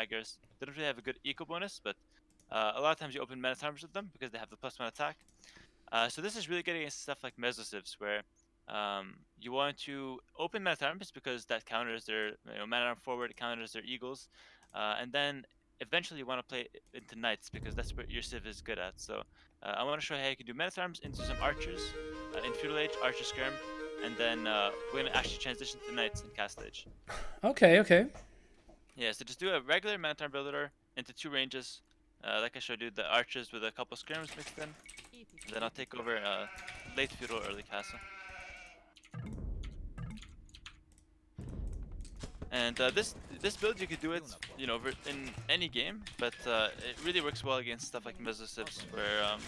Magyars. They don't really have a good eco bonus, but a lot of times you open mana armors with them because they have the +1 attack. So this is really good against stuff like Mesosivs, where you want to open mana armors because that counters their mana arm forward, counters their eagles, and then eventually you want to play into knights because that's what your civ is good at. So I want to show how you can do mana arms into some archers in feudal age, archer skirm, and then we're gonna actually transition to knights in castle age. Okay, okay. Yeah, so just do a regular mana arm builder into 2 ranges. Like I showed you, the archers with a couple skirms mixed in. And then I'll take over late feudal, early castle. And this build you could do it, in any game, but it really works well against stuff like Mesosivs, where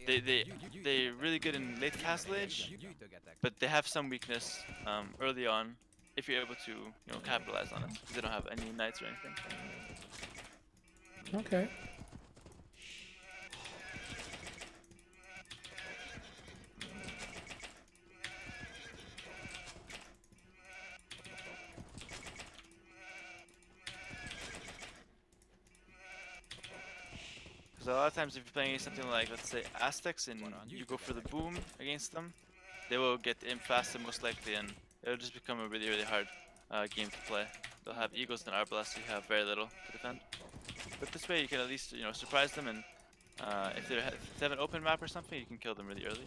they're really good in late castle age, but they have some weakness early on if you're able to capitalize on it. Because they don't have any knights or anything. Okay. Because a lot of times if you're playing something like, let's say, Aztecs, and you go for the boom against them, they will get in faster most likely, and it'll just become a really, really hard game to play. They'll have eagles and arbalasts, so you have very little to defend. But this way you can at least, surprise them, and if they have an open map or something, you can kill them really early.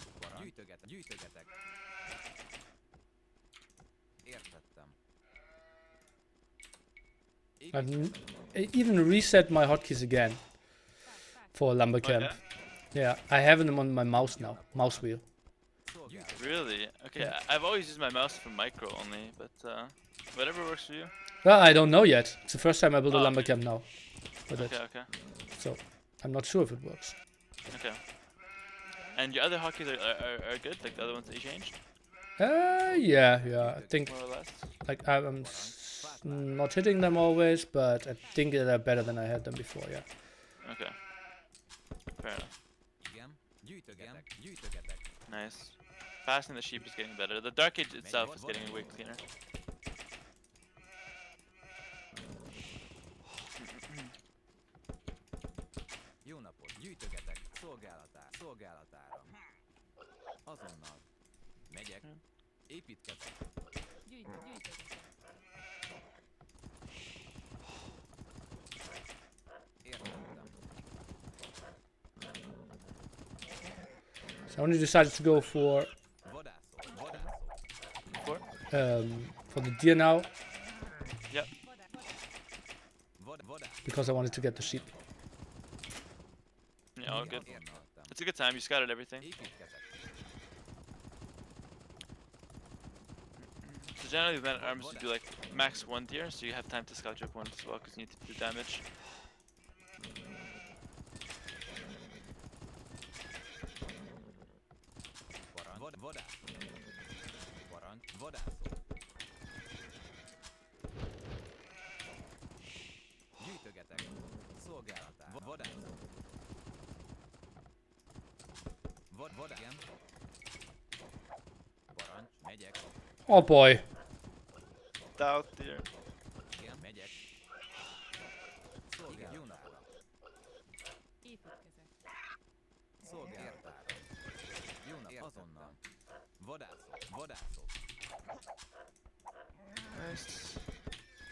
I even reset my hotkeys again for lumber camp. Yeah, I have them on my mouse now, mouse wheel. Really? Okay, Yeah. I've always used my mouse for micro only, but whatever works for you. Well, I don't know yet. It's the first time I build a Oh, lumber okay. camp now. With it. Okay. So I'm not sure if it works. Okay. And your other hotkeys are good, like the other ones that you changed? Yeah. I think More or less. like I'm not hitting them always, but I think they're better than I had them before. Yeah. Okay. Fair enough. Nice. Passing the sheep is getting better. The Dark Age itself is getting way cleaner. So I only decided to go for the deer now. Yep. Because I wanted to get the sheep. Yeah, all good. It's a good time. You scouted everything. So generally, with arms, you do like max 1 deer, so you have time to scout your opponent as well, because you need to do damage. Oh boy. Doubt deer. Nice.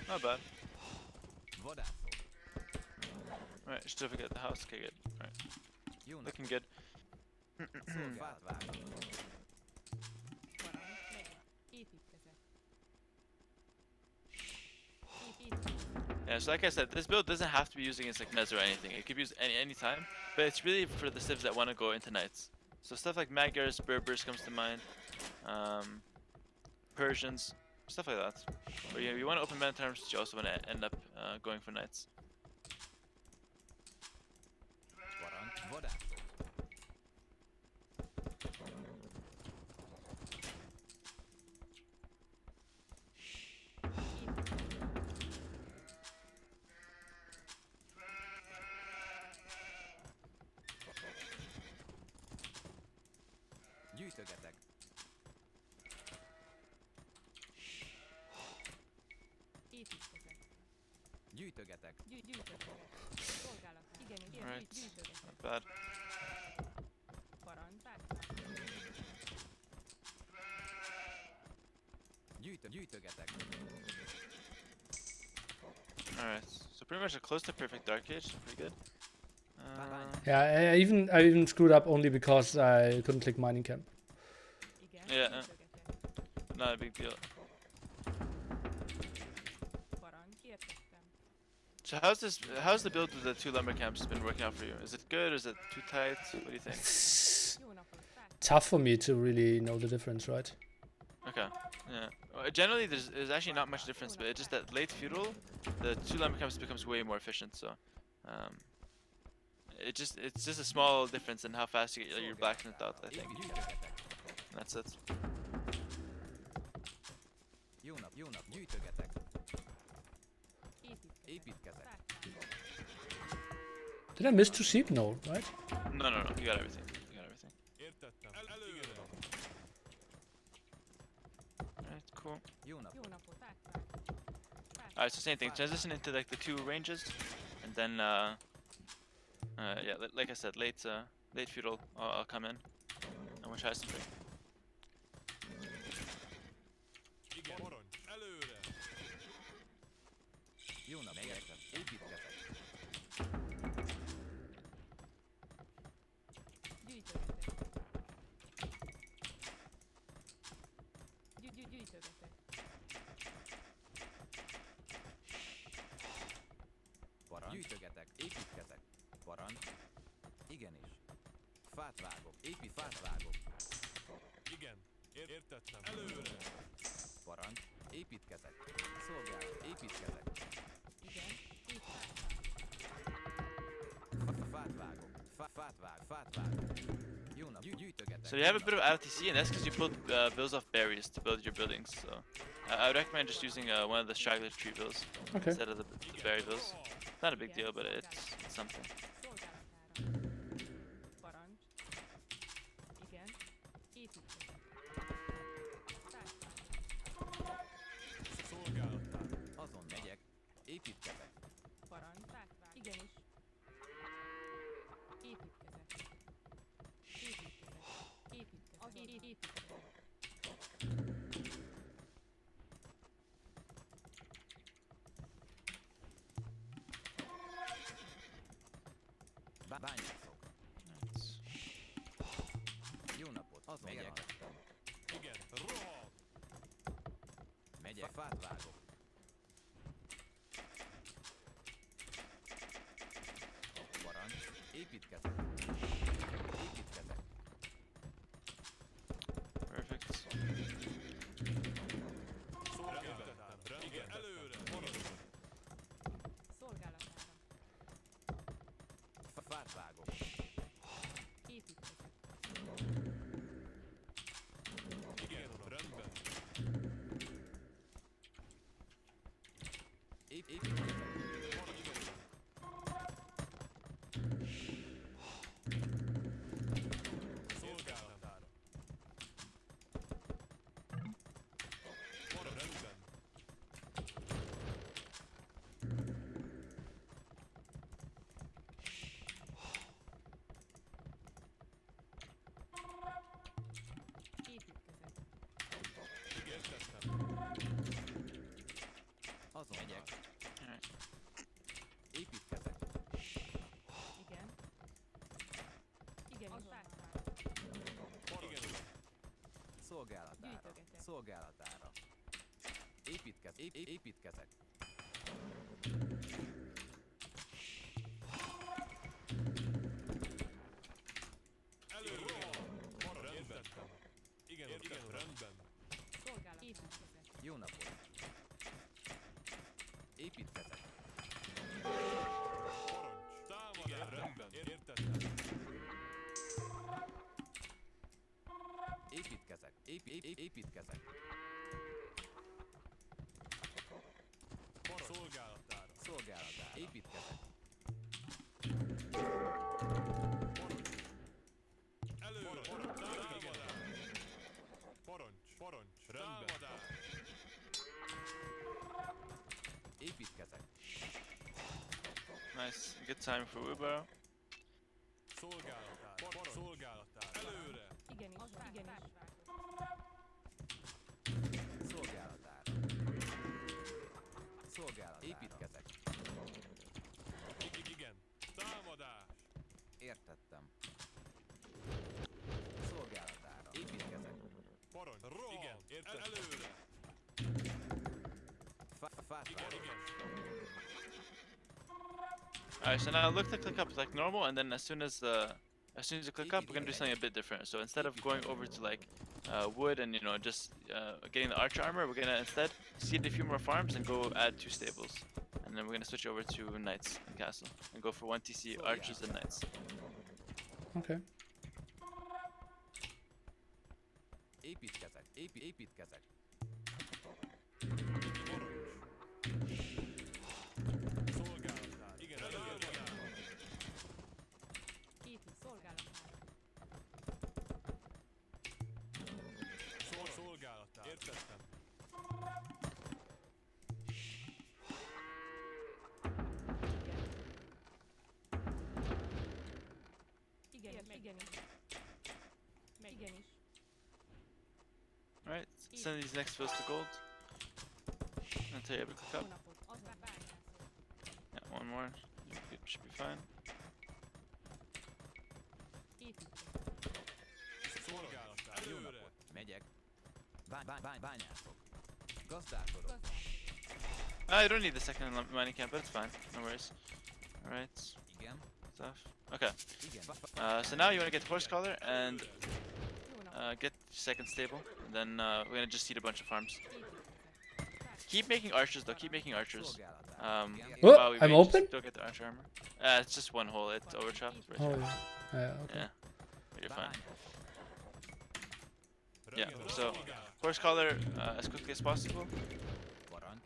Not bad. Alright, still forget the house. Okay, good. Alright. Looking good. Yeah, so like I said, this build doesn't have to be used against like Mez or anything. It could be used any time, but it's really for the civs that want to go into knights. So stuff like Magyars, Berbers comes to mind, Persians, stuff like that. But yeah, you want to open mana terms, but you also want to end up going for knights. Gyűjtögetek. Alright, not bad. Gyűjtögetek. Alright, so pretty much a close to perfect Dark Age, pretty good. Yeah, I even screwed up only because I couldn't click mining camp. Yeah, not a big deal. So how's the build with the 2 lumber camps been working out for you? Is it good? Is it too tight? What do you think? It's tough for me to really know the difference, right? Okay, yeah. Generally, there's actually not much difference, but it's just that late feudal, the 2 lumber camps becomes way more efficient. So, it's just a small difference in how fast you get your blacksmith out, I think. And that's it. Jó nap, gyűjtögetek. Építkezek. Did I miss 2 sheep? No, right? No, you got everything. You got everything. Alright, cool. Jó nap. Alright, so same thing. Transition into like the 2 ranges, and then yeah, like I said, late feudal, I'll come in, and we'll try something. Jó nap, megértem. Építkezek. Parancs. Gyűjtögetek. Építkezek. Parancs. Igenis. Fát vágok. Fát vágok. Igen, értettem. Előre! Parancs. Építkezek. Szolgálat. Építkezek. Fát vágok. Fát vágok. Jó nap. Gyűjtögetek. So you have a bit of RTC, and that's because you pulled bills off berries to build your buildings. So I would recommend just using one of the straggler tree bills Okay. instead of the berry bills. Not a big deal, but it's something. Szolgálattár. Azon megyek. Építkezek. Bányászok. Jó napot. Azon megyek. Igen, rohan! Megyek. Fát vágok. Parancs. Építkezek. Perfect. Szolgálattár. Igen, előre! Fát vágok. Igen, rendben. Építkezek. Szolgálattár. Rendben. Értettem. Azon megyek. Alright. Építkezek. Igen, Szolgálatára. Építkezek. előre! Rendben. Igen, rendben. Jó napot. Építkezek. Parancs. Támadás. Rendben. Értettem. Építkezek. Építkezek. Szolgálatára. Építkezek. Előre! Támadás! Parancs! Rendben. Építkezek. Nice. Good time for wheelbarrow. Szolgálatár. Szolgálatár. Előre. Igenis, igenis. Szolgálatára. Szolgálatára. Építkezek. Igen. Támadás. Értettem. Szolgálatára. Építkezek. Parancs. Igen. Értettem. Előre. Fát Igen. Alright, so now look to click up like normal, and then as soon as you click up, we're gonna do something a bit different. So instead of going over to like wood and just getting the archer armor, we're gonna instead seed a few more farms and go add 2 stables, and then we're gonna switch over to knights and castle and go for 1 TC archers and knights. Okay. Építkezek. Építkezek. Szolgálatár. Igen. Előre. Képi szolgálatára. Szolgálatár. Értettem. Igenis, igenis. Igenis. Alright, send these next fills to gold until you're able to click up. Hónapot. Az a bányászat. Yeah, one more. Should be fine. Építkezés. Szolgálatár. Jó Előre. napot. Megyek. Bányászok. Gazdálkodok. Gazdálkodás. I don't need the second mining camp, but it's fine. No worries. Alright, Igen. stuff. Okay, Igen. so now you want to get horse collar and Jó napot. get second stable. And then we're gonna just seed a bunch of farms. Építkezés. Keep making archers though. Keep making archers. Szolgálatára. Um, Oh, while we I'm wait, just open? Don't get the archer armor. It's just one hole. It's overchopped. Right Oh here. yeah. Yeah. Okay. Yeah, but you're fine. Bányászok. Yeah. So horse collar as quickly as possible. Parancs.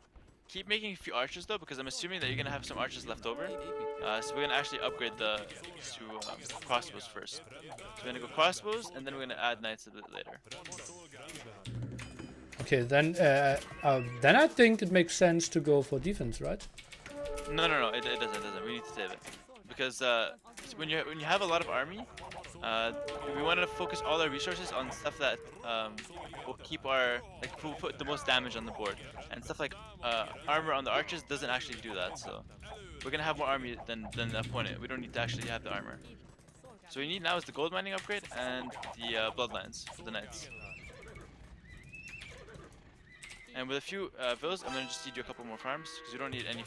Keep making a few archers though, because I'm assuming that you're gonna have some archers left over. Építkezek. So we're gonna actually upgrade to crossbows first. So we're gonna go crossbows, and then we're gonna add knights a bit later. Okay. Then I think it makes sense to go for defense, right? No, it doesn't. It doesn't. We need to save it because when you have a lot of army, we want to focus all our resources on stuff that will keep our will put the most damage on the board, and stuff like armor on the archers doesn't actually do that. So we're gonna have more army than the opponent. We don't need to actually have the armor. So we need now is the gold mining upgrade and the bloodlines for the knights. And with a few villas, I'm gonna just need you a couple more farms because we don't need any.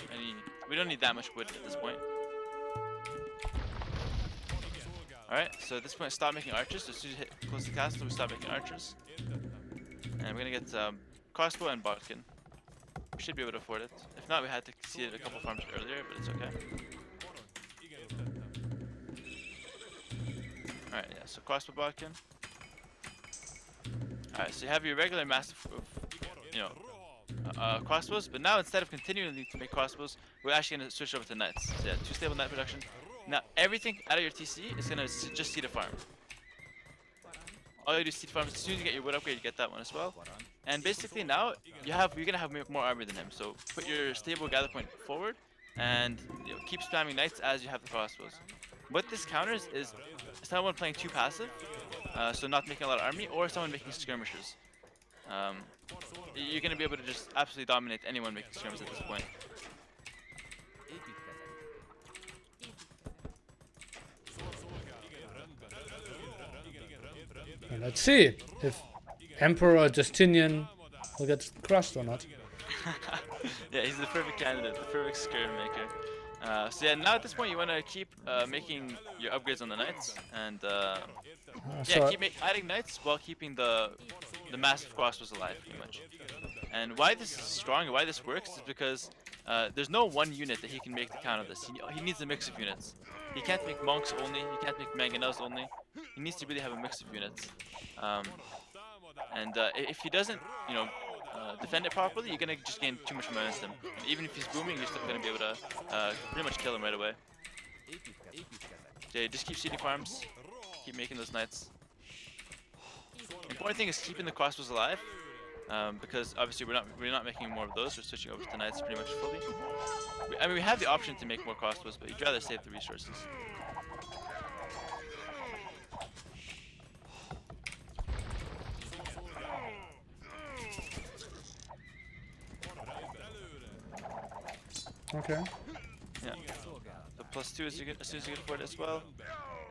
We don't need that much wood at this point. All right. So at this point, stop making archers. As soon as you hit close to the castle, we stop making archers. And we're gonna get crossbow and bodkin. We should be able to afford it. If not, we had to see it a couple farms earlier, but it's okay. All right. Yeah. So crossbow bodkin. All right. So you have your regular massive, crossbows, but now instead of continuing to make crossbows, we're actually gonna switch over to knights. So yeah, 2 stable knight production. Now everything out of your TC is gonna just seed a farm. All you do is seed farms. As soon as you get your wood upgrade, you get that one as well. Parancs. And basically now you're gonna have more army than him. So put your stable gather point forward, and keep spamming knights as you have the crossbows. What this counters is someone playing too passive, so not making a lot of army, or someone making skirmishers. You're gonna be able to just absolutely dominate anyone making skirmishes at this point. Építkezek. And let's see if Emperor Justinian will get crushed or not. Yeah, he's the perfect candidate, the perfect skirm maker. So yeah, now at this point you want to keep making your upgrades on the knights, and So keep adding knights while keeping the massive crossbows alive, pretty much. And why this is strong and why this works is because there's no one unit that he can make to counter this. He needs a mix of units. He can't make monks only. He can't make mangonels only. He needs to really have a mix of units. And if he doesn't, defend it properly, you're gonna just gain too much momentum. And even if he's booming, you're still gonna be able to pretty much kill him right away. Építkezek. Okay, just keep seeding farms. Keep making those knights. The important thing is keeping the crossbows alive. because obviously we're not making more of those. We're switching over to knights pretty much fully. I mean, we have the option to make more crossbows, but you'd rather save the resources. Okay. Yeah. Szolgálatán. The +2 as soon as you get afford it as well.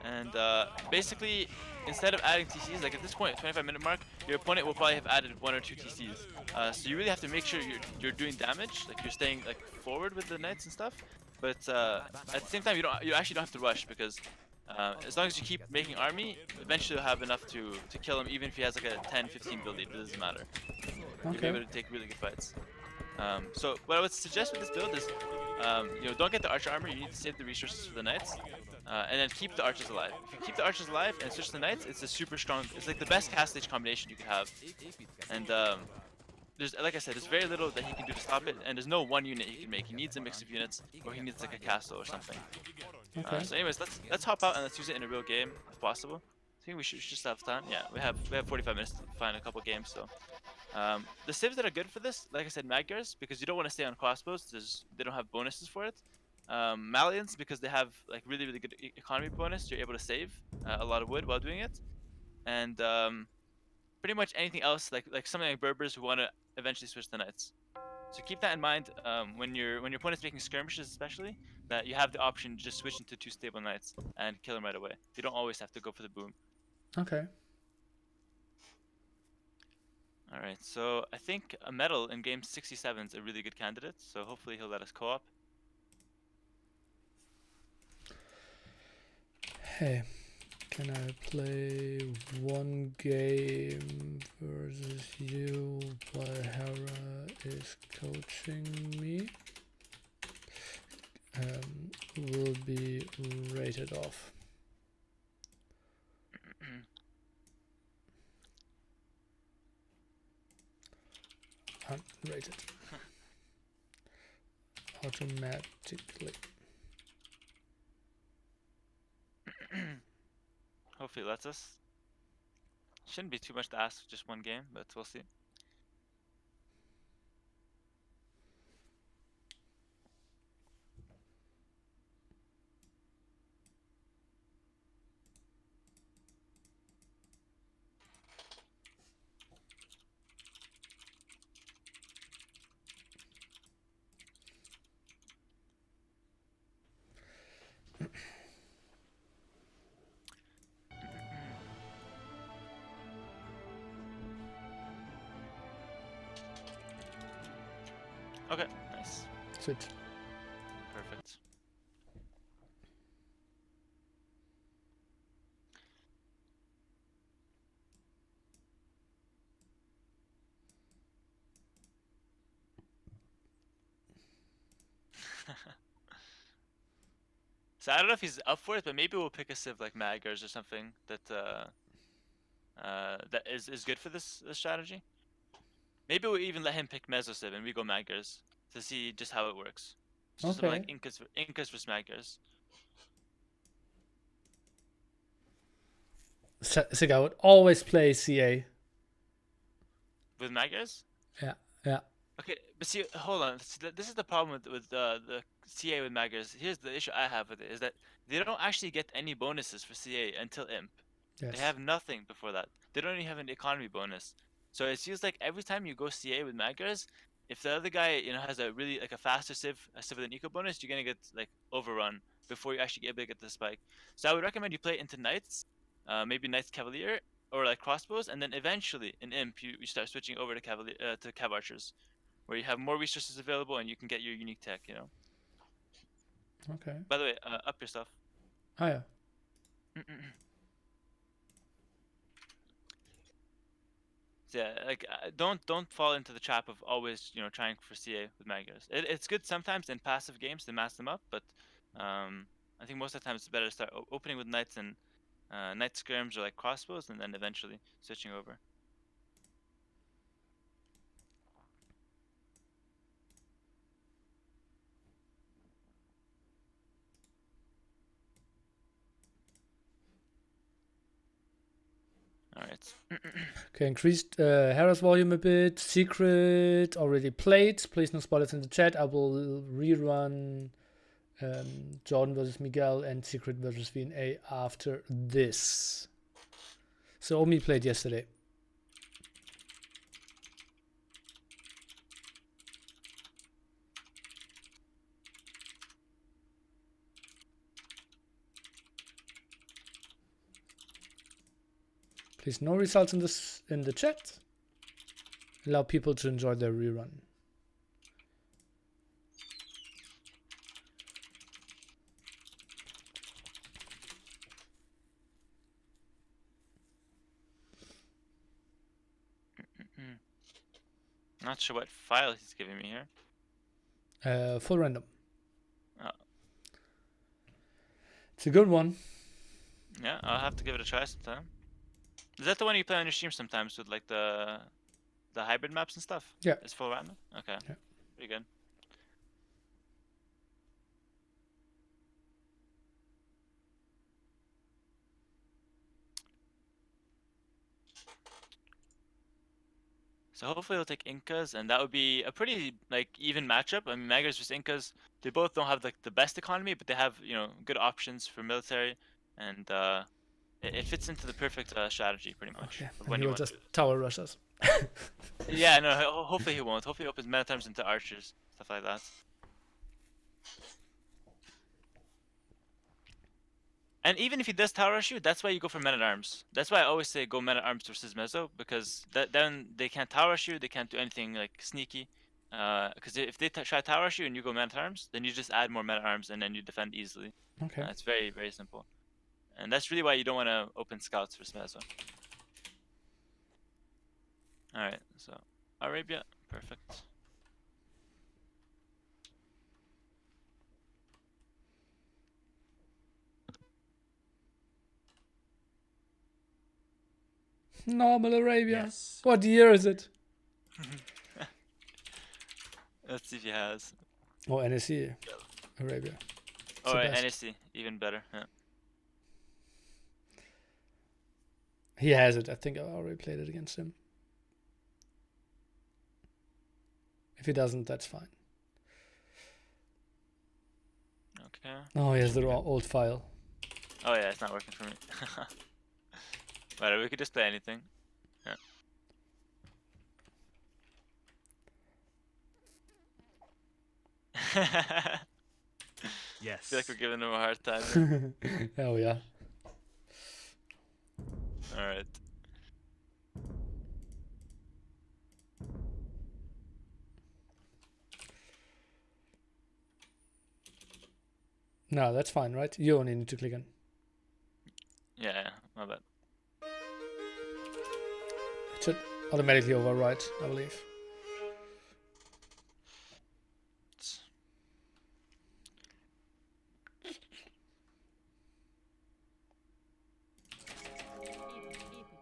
And basically, instead of adding TCs, like at this point, 25-minute mark, your opponent will probably have added 1 or 2 TCs. So you really have to make sure you're doing damage, like you're staying like forward with the knights and stuff. But at the same time, you actually don't have to rush because as long as you keep making army, eventually you'll have enough to kill him, even if he has like a 10-15 build lead. It doesn't matter. You'll be Okay. able to take really good fights. So what I would suggest with this build is, don't get the archer armor. You need to save the resources for the knights, and then keep the archers alive. If you keep the archers alive and switch to the knights, it's a super strong. It's like the best cast stage combination you could have. And there's, like I said, there's very little that he can do to stop it, and there's no one unit he can make. He needs a mix of units, or he needs like a castle or something. Okay. So anyways, let's hop out and let's use it in a real game if possible. I think we should just have time. Yeah, we have 45 minutes to find a couple games. So the civs that are good for this, like I said, Magyars, because you don't want to stay on crossbows. They don't have bonuses for it. Malians, because they have like really good economy bonus. You're able to save a lot of wood while doing it, and pretty much anything else, like something like Berbers who want to eventually switch to knights. So keep that in mind when your opponent's making skirmishes, especially, that you have the option to just switch into 2 stable knights and kill them right away. You don't always have to go for the boom. Okay. All right, so I think a medal in game 67 is a really good candidate. So hopefully he'll let us co-op. Hey, can I play one game versus you while Hera is coaching me? Will be rated off. Unrated. Automatically. Hopefully it lets us. Shouldn't be too much to ask for just one game, but we'll see. Okay, nice. Switch. Perfect. So I don't know if he's up for it, but maybe we'll pick a civ like Magars or something that that is good for this strategy. Maybe we'll even let him pick Meso civ and we go Magars to see just how it works. Just something like Okay. Incas versus Magars. Sig, I would always play CA. With Magars? Yeah, yeah. Okay, but see, hold on. This is the problem with the CA with Magars. Here's the issue I have with it, is that they don't actually get any bonuses for CA until Imp. They Yes. have nothing before that. They don't even have an economy bonus. So it feels like every time you go CA with Magars, if the other guy, has a really like a faster a civ with an eco bonus, you're gonna get like overrun before you actually get able to get the spike. So I would recommend you play into Knights, maybe Knights Cavalier or like crossbows, and then eventually in Imp you start switching over to Cavalier to Cav Archers, where you have more resources available and you can get your unique tech. Okay. By the way, up your stuff. Oh yeah. So yeah, like don't fall into the trap of always trying for CA with Magars. It's good sometimes in passive games to mass them up, but I think most of the time it's better to start opening with knights and knight skirms or like crossbows, and then eventually switching over. All right, Alright. Okay, increased Hera's volume a bit. Secret already played. Please no spoilers in the chat. I will rerun Jordan versus Miguel and Secret versus VNA after this. So Omi played yesterday. Please no results in the chat. Allow people to enjoy their rerun. Not sure what file he's giving me here. Full random. Oh. It's a good one. Yeah, I'll have to give it a try sometime. Is that the one you play on your stream sometimes with like the hybrid maps and stuff? Yeah. It's full random? Okay. Yeah. Pretty good. So hopefully he'll take Incas, and that would be a pretty like even matchup. I mean, Magyars versus Incas, they both don't have like the best economy, but they have good options for military, and it fits into the perfect strategy pretty much. Okay. Of And when he you will want to just do it. tower rush us. Yeah, no. Hopefully he won't. Hopefully he opens meta times into archers, stuff like that. And even if he does tower rush you, that's why you go for men at arms. That's why I always say go men at arms versus Mezzo, because then they can't tower rush you, they can't do anything like sneaky. Because if they try tower rush you and you go men at arms, then you just add more men at arms and then you defend easily. Okay. It's very, very simple. And that's really why you don't want to open scouts versus Mezzo. Alright, so Arabia, perfect. Normal Arabia. Yes. What year is it? Let's see if he has. Oh, NSC Arabia. Oh, the right, best. NSC, even better. Yeah. He has it. I think I already played it against him. If he doesn't, that's fine. Okay. Oh, he has the old file. Oh yeah, it's not working for me. Whatever, we could just play anything. Yeah. I Yes. feel like we're giving him a hard time. Oh yeah. Alright. No, that's fine, right? You only need to click on. Yeah, my bad. It should automatically override, I believe.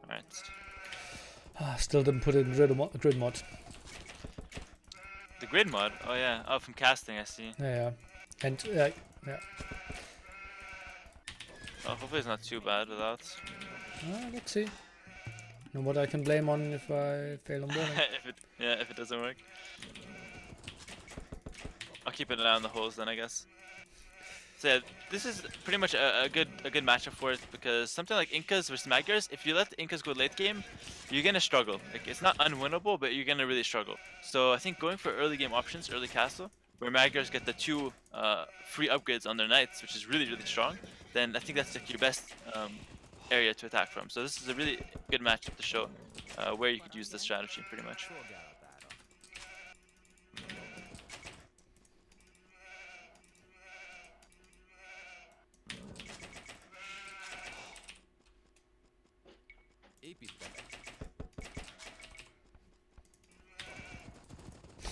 Alright. Still didn't put it in grid mod. The grid mod? Oh yeah. Oh, from casting, I see. Yeah. And yeah. Oh, hopefully it's not too bad without. Let's see. Know what I can blame on if I fail on bowling. if it doesn't work. I'll keep an eye on the holes then, I guess. So yeah, this is pretty much a good matchup for it, because something like Incas versus Magyars, if you let the Incas go late game, you're gonna struggle. Like, it's not unwinnable, but you're gonna really struggle. So I think going for early game options, early castle, where Magyars get the 2 free upgrades on their knights, which is really, really strong, then I think that's like your best area to attack from. So this is a really good matchup to show where you could use this strategy pretty much.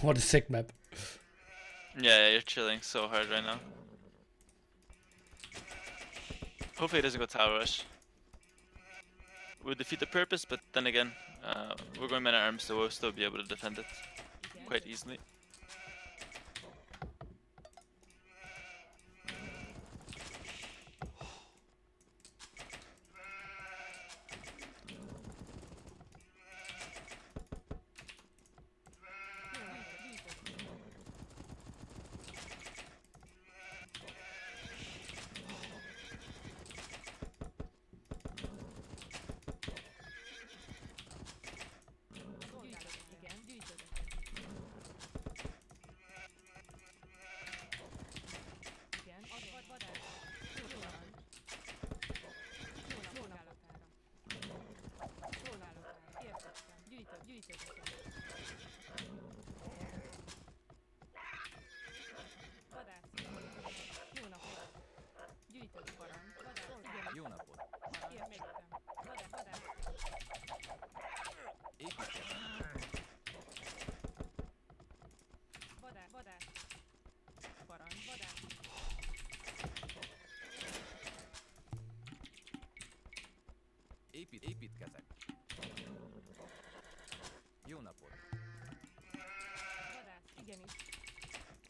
What a sick map. Yeah, you're chilling so hard right now. Hopefully it doesn't go tower rush. We'll defeat the purpose, but then again, we're going men at arms, so we'll still be able to defend it quite easily.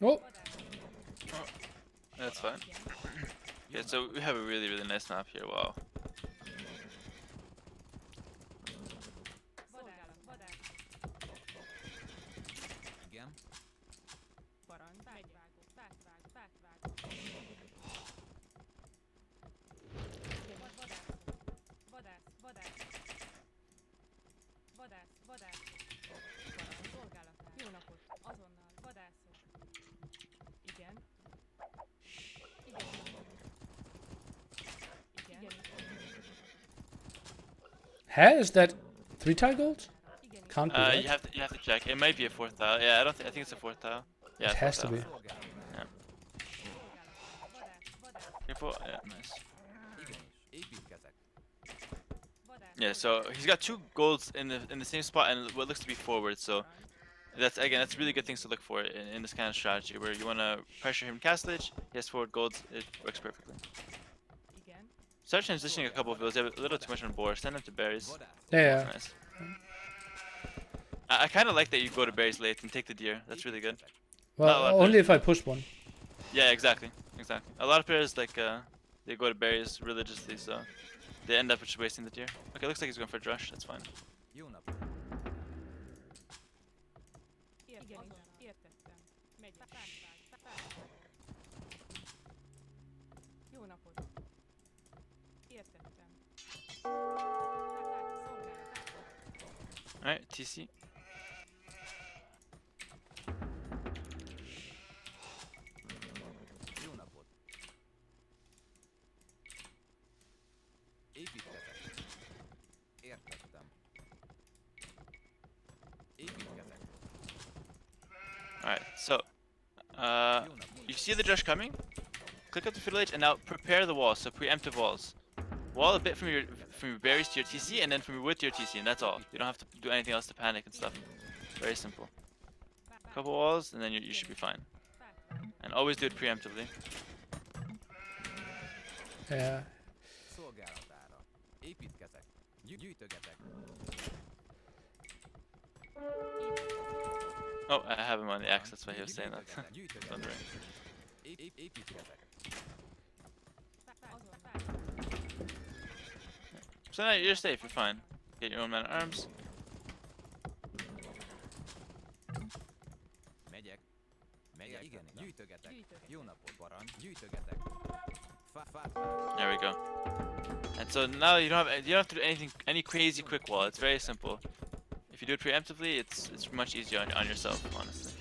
Oh, That's fine. Yeah, so we have a really, really nice map here. Wow. Szolgálat. Vadász. Igen. Parancs. Megyvágó. Fátvág. Fátvág. Igen. Vadász. Vadász. Vadász. Vadász. Vadász. Parancs. Szolgálatán. Jó napot. Azonnal. Vadászok. Igen. Igen. Igen. huh? Is that 3 tile gold? Igen. Can't be, right? You have to check. It might be a fourth tile. Yeah, I don't. I think it's a fourth tile. Yeah, It fourth has to tile. be. Szolgálatán. Vadász. Vadász. Careful. Yeah, nice. Igenis. Építkezek. Vadász. Yeah, so he's got 2 golds in the same spot and what looks to be forward. So that's really good things to look for in this kind of strategy where you want to pressure him castlage. He has forward golds. It works perfectly. Igen. Start transitioning a couple of those. You have a little too much on board. Send them to berries. Vadász. Yeah. Nice. I kind of like that you go to berries late and take the deer. That's really good. Well, Not a lot only if I push one. Yeah, exactly. Exactly. A lot of players like they go to berries religiously, so they end up just wasting the deer. Okay, looks like he's going for a drush. That's fine. Jó napot. Igen. Értettem. Megy. Fátvág. Fátvág. Jó napot. Értettem. Szolgálat. All right, TC. Jó napot. Építkezek. Értettem. Építkezek. All right, so Jó napot. you see the drush coming? Click up the fiddle edge and now prepare the walls. So preemptive walls. Wall a bit from your berries to your TC, and then from your wood to your TC, and that's all. You don't have to do anything else to panic and stuff. Very simple. Couple walls, and then you should be fine. And always do it preemptively. Yeah. Szolgálatára. Építkezek. Gyűjtögetek. Oh, I have him on the X. That's why he was saying that. Gyűjtögetek. Gyűjtögetek. Wondering. Építkezek. So now you're safe. You're fine. Get your own man at arms. Megyek. Megyek. Igen, gyűjtögetek. Gyűjtögetek. Jó napot, parancs. Gyűjtögetek. Fát. There we go. And so now you don't have to do any crazy quick wall. It's very simple. If you do it preemptively, it's much easier on yourself, honestly.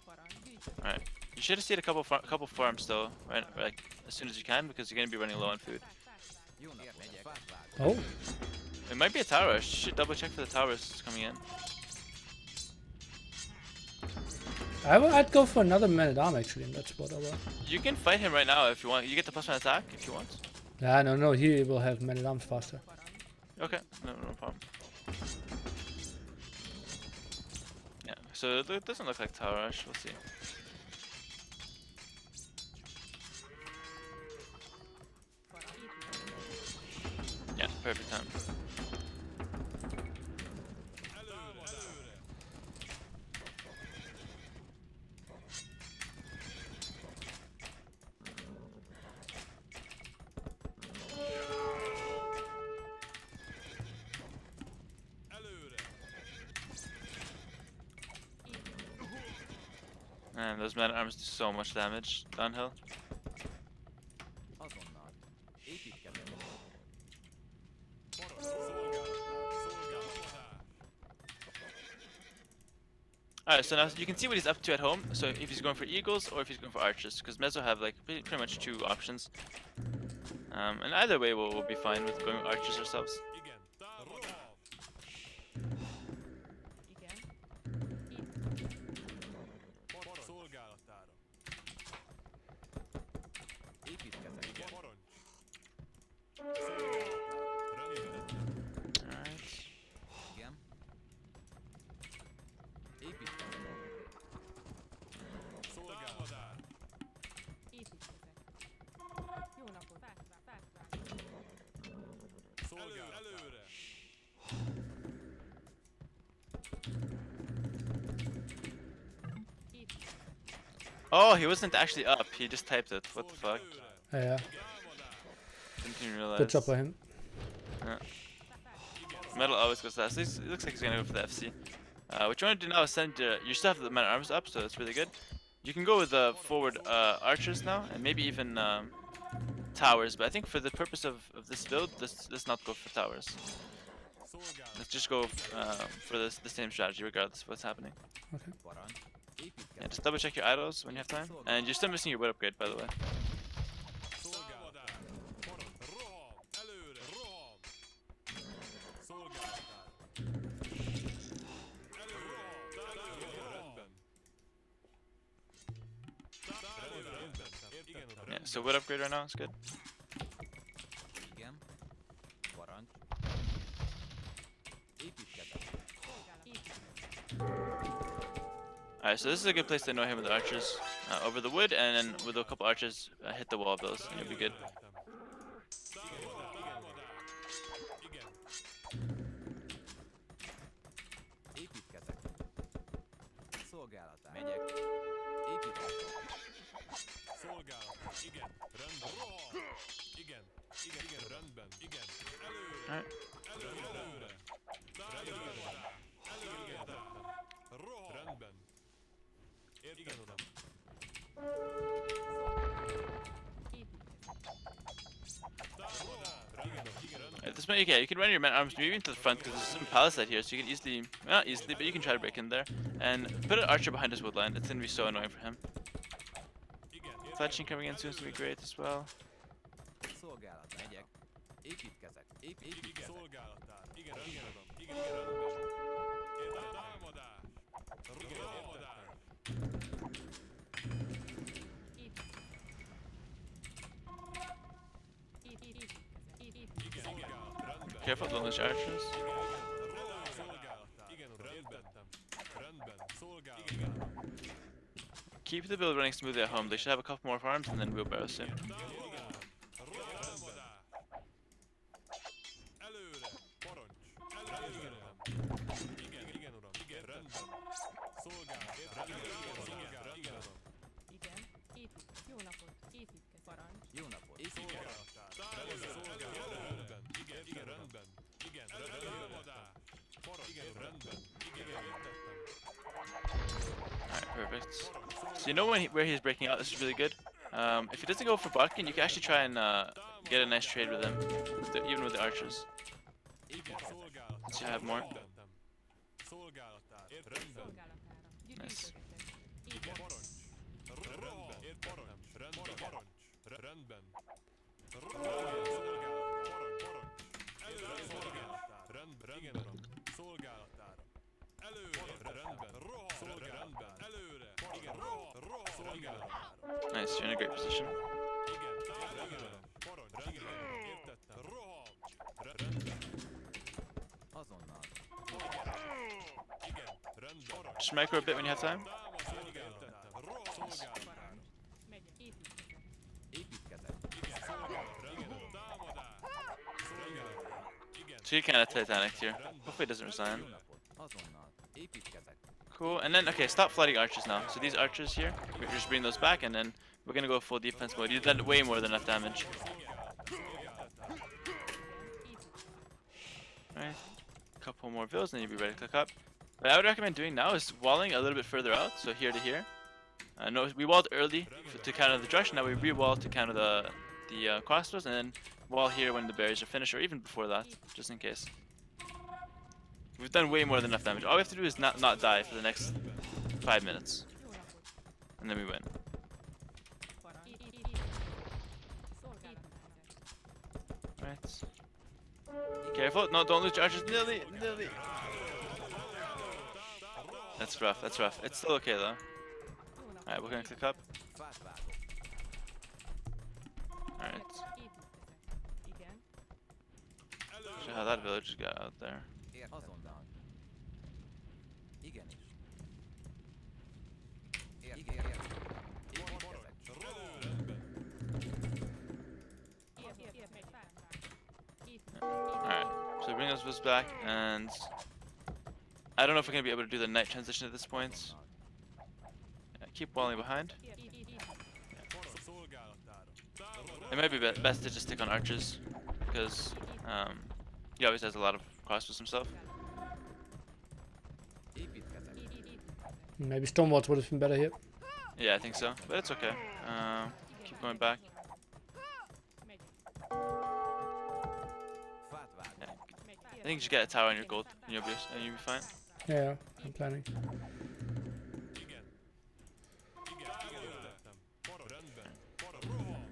Parancs. Gyűjtök. All right. You should have seen a couple farms though, right? Like as soon as you can, because you're gonna be running low on food. Jó napot. Megyek. Fát. Oh. It might be a tower rush. You should double check for the tower rush coming in. I'd go for another man at arm actually in that spot. Although. You can fight him right now if you want. You get the +1 attack if you want. Nah, no, he will have man at arms faster. Okay, no problem. Yeah, so it doesn't look like tower rush. We'll see. Yeah, perfect time. Man, those man at arms do so much damage downhill. Azonnal. Építkezek. Alright, so now you can see what he's up to at home. So if he's going for eagles or if he's going for archers, because Mezzo have like pretty much 2 options. And either way, we'll be fine with going with archers ourselves. Igen, támadás! Igen. Parancs szolgálatára. Építkezek. Igen, parancs. Szolgálatára. Rögzítettem. Alright. Igen. Építkezek. Szolgálatár. Építkezek. Jó napot. Fátvág. Szolgálatár. Előre. Oh, he wasn't actually up. He just typed it. What the fuck? Yeah, Didn't even realize. good job by him. Metal always goes last. It looks like he's gonna go for the FC. What you want to do now is send you still have the men at arms up, so that's really good. You can go with the forward archers now, and maybe even towers. But I think for the purpose of this build, let's not go for towers. Let's just go for the same strategy regardless of what's happening. Parancs. Építkezés. Yeah, just double check your idols when you have time. And you're still missing your wood upgrade, by the way. Szolgálatár. Parancs. Roham. Előre. Roham. Szolgálatár. Előre. Rendben. Rendben. Igen, uram. Yeah, so wood upgrade right now is good. Igen. Parancs. Építkezés. Alright, so this is a good place to annoy him with the archers over the wood, and then with a couple archers hit the wall bills, and you'll be good. Igen. Építkezek. Szolgálatár. Megyek. Építkezek. Szolgálatár. Igen. Rendben. Roham. Igen. Igen. Igen. Rendben. Igen. Előre. Alright. Előre. Támogatás. Előre. Roham. Rendben. Igen, uram. At this point, yeah, you can run your men at arms maybe into the front because there's some palace out here, so you can easily, well, not easily, but you can try to break in there and put an archer behind his wood line. It's gonna be so annoying for him. Igen. Fletching coming in soon is gonna be great as well. Szolgálat. Megyek. Építkezek. Építkezek. Szolgálatár. Igen, igen, uram. Igen, igen, rendben. Érted? Támadás. Igen, támadás. Igen, szolgálat. Rendben. Careful, don't lose your archers. Szolgálatár. Igen, uram. Értettem. Rendben. Szolgálatár. Keep the build running smoothly at home. They should have a couple more farms and then wheelbarrows soon. Támadás. Támadás. Előre. Parancs. Előre. Igen, igen, uram. Igen, rendben. Szolgálat. Rendben. Szolgálat. Igen, uram. Igen, épít. Jó napot, építkezés. Parancs. Jó napot. Szolgálatár. Rendben. Szolgálat. Rendben. Igen, igen, rendben. Igen, támadás. Parancs. Igen, rendben. Igen, értettem. Alright, perfect. So you know where he's breaking out, this is really good. If he doesn't go for Botkin, you can actually try and get a nice trade with him, even with the archers. Igen, szolgálat. Since you have more. Értettem. Szolgálatár. Rendben. Szolgálatára. Nice. Gyűjtögetek. Igen, Parancs. Rendben. Parancs. Rendben. Parancs. Rendben. Szolgálatár. Parancs. Előre. Szolgálatár. Rendben. Igen, uram. Szolgálatára. Előre. Rendben. Szolgálatár. Előre. Igen. Szolgálatára. Nice, you're in a great position. Igen. Támogatás. Parancs. Rendben. Értettem. Roham. Rendben. Azonnal. Igen. Rendben. Parancs. Just micro a bit when you have time. Szolgálatár. Roham. Szolgálatár. megyek, építkezek. Építkezek. Igen. Szolgálat. Rendben. Támadás. Szolgálatár. Igen. So you kind of Titanic here. Hopefully it doesn't resign. Jó napot. Azonnal. Építkezek. Cool, and then, okay, stop flooding archers now. So these archers here, we just bring those back, and then we're gonna go full defense mode. You've done way more than enough damage. Right, couple more bills, and you'll be ready to click up. What I would recommend doing now is walling a little bit further out, so here to here. No, we walled early to counter the Drush, now we re-wall to counter the crossbows, and then wall here when the berries are finished, or even before that, just in case. We've done way more than enough damage. All we have to do is not die for the next 5 minutes, Jó napot, and then we win. parancs. Szolgálatára. Right. Careful, no, don't lose your archers. Nearly. That's rough, that's rough. It's still okay though. Jó napot, Alright, we're gonna click up. Fát vágok. Alright. építkezek. Igen, Show how that village got out there. Azonnal. Igenis. Építkezek. megy, építkezek. Alright, so bring those villas back, and I don't know if we're gonna be able to do the night transition at this point. Keep walling behind. It might be best to just stick on archers, because he always has a lot of crossbows himself. Építkezek. Maybe Stonewalls would have been better here. Yeah, I think so, but it's okay. Keep going back. Fát vágok. Yeah. I think you should get a tower on your gold, and you'll be fine. Yeah, I'm planning. Igen. Igen, értettem. Para, rendben. Para, rohan.